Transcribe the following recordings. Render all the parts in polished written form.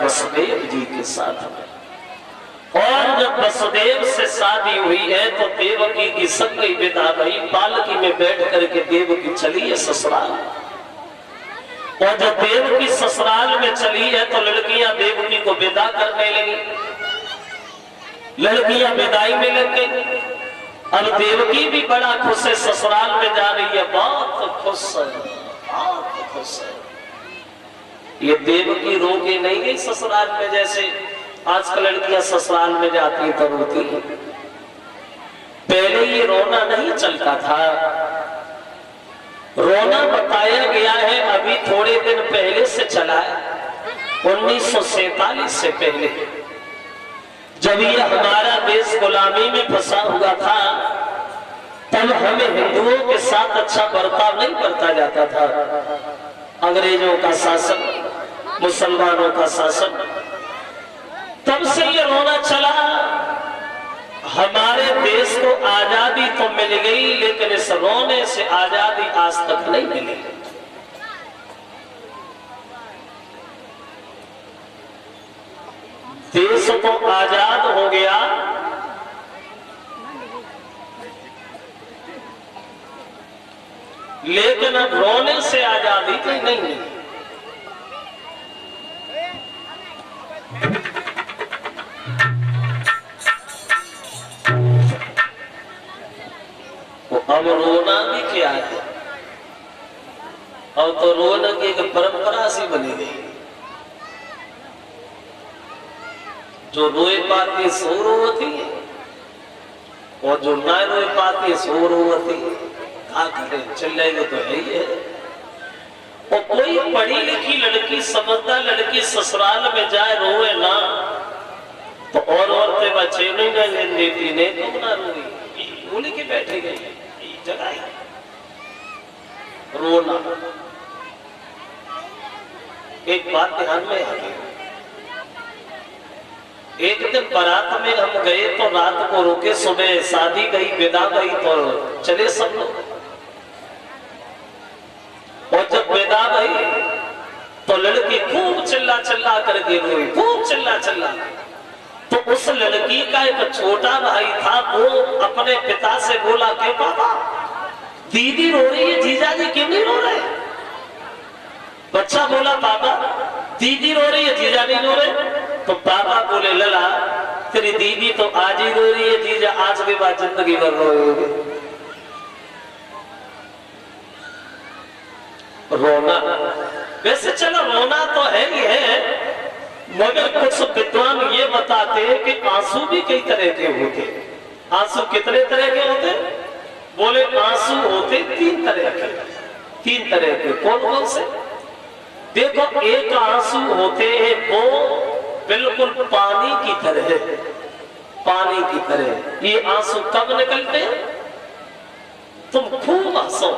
वसुदेव जी के साथ में। और जब वसुदेव से शादी हुई है तो देवकी की संग विदा भई, पालकी में बैठ करके देवकी चली है ससुराल। और जब देवकी ससुराल में चली है तो लड़कियां देवकी को विदा करने लगी, लड़कियां विदाई में लग गई। अब देवकी भी बड़ा खुश है, ससुराल में जा रही है, बहुत खुश है, बहुत खुश है। ये देवकी रो के नहीं गई ससुराल में, जैसे आजकल लड़कियां ससुराल में जाती तो रोती है। पहले ये रोना नहीं चलता था। रोना बताया गया है अभी थोड़े दिन पहले से चला है, 1947 से पहले, जब ये हमारा देश गुलामी में फंसा हुआ था, तब हमें हिंदुओं के साथ अच्छा बर्ताव नहीं करता जाता था। अंग्रेजों का शासन, मुसलमानों का शासन, तब से ये रोना चला। हमारे देश को आजादी तो मिल गई, लेकिन इस रोने से आजादी आज तक नहीं मिली। देश तो आजाद हो गया, लेकिन अब रोने से आजादी तो नहीं मिली। अब रोना भी क्या है, अब तो रोना की एक परंपरा सी बनी गई। जो रोए पाती सो रोती है, और जो ना रोए पाती सो रोती है। क्या करें, चिल्लाएंगे तो है ही है। और कोई पढ़ी लिखी लड़की, समझदार लड़की ससुराल में जाए रोए ना, तो और औरतें बच्चे नहीं ना देती, ने तुम ना रोई, बोली के बैठे गए जगाई रोना। एक बात ध्यान में है, एक दिन बारात में हम गए तो रात को रुके, सुबह शादी गई, विदा गई तो चले सब लोग। और जब विदा गई तो लड़की खूब चिल्ला चिल्ला करके रोई, खूब चिल्ला चिल्ला। तो उस लड़की का एक छोटा भाई था, वो अपने पिता से बोला कि पापा दीदी रो रही है, जीजा जी क्यों नहीं रो रहे? बच्चा बोला पापा दीदी रो रही है, जीजा नहीं रो रहे। तो पापा बोले लला तेरी दीदी तो आज ही रो रही है, जीजा आज के बाद जिंदगी भर रोएंगे। रोना वैसे चलो रोना तो है ही है, मगर कुछ विद्वान ये बताते हैं कि आंसू भी कई तरह के होते। आंसू कितने तरह के होते? बोले आंसू होते 3 तरह के। 3 तरह के कौन कौन से? देखो, एक आंसू होते हैं वो बिल्कुल पानी की तरह, पानी की तरह। ये आंसू कब निकलते हैं? तुम खूब हंसो,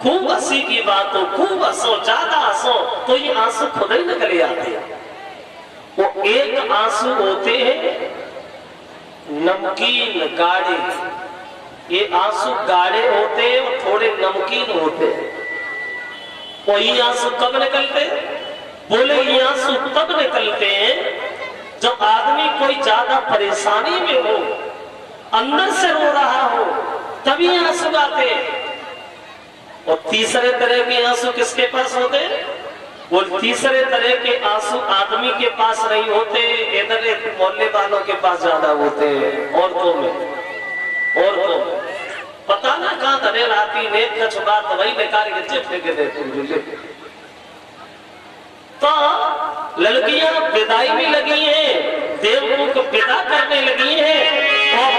खूब हंसी की बात हो, खूब हंसो, ज्यादा हंसो तो ये आंसू खुद ही निकल आते हैं। वो एक आंसू होते हैं नमकीन गाढ़े, ये आंसू गाढ़े होते हैं और थोड़े नमकीन होते हैं। और ये आंसू कब निकलते हैं? बोले ये आंसू तब निकलते हैं जब आदमी कोई ज्यादा परेशानी में हो, अंदर से रो रहा हो, तभी आंसू आते हैं। और तीसरे तरह के आंसू किसके पास होते हैं? वो तीसरे तरह के आंसू आदमी के पास नहीं होते, इधर मोहल्ले वालों के पास ज्यादा होते हैं। औरतों में पता ना का धरे लाती नेक का छुपा तो वही बेकार के चिप फेंके दे तुम। तो लड़कियां विदाई भी लगी हैं, देवों को विदा करने लगी हैं और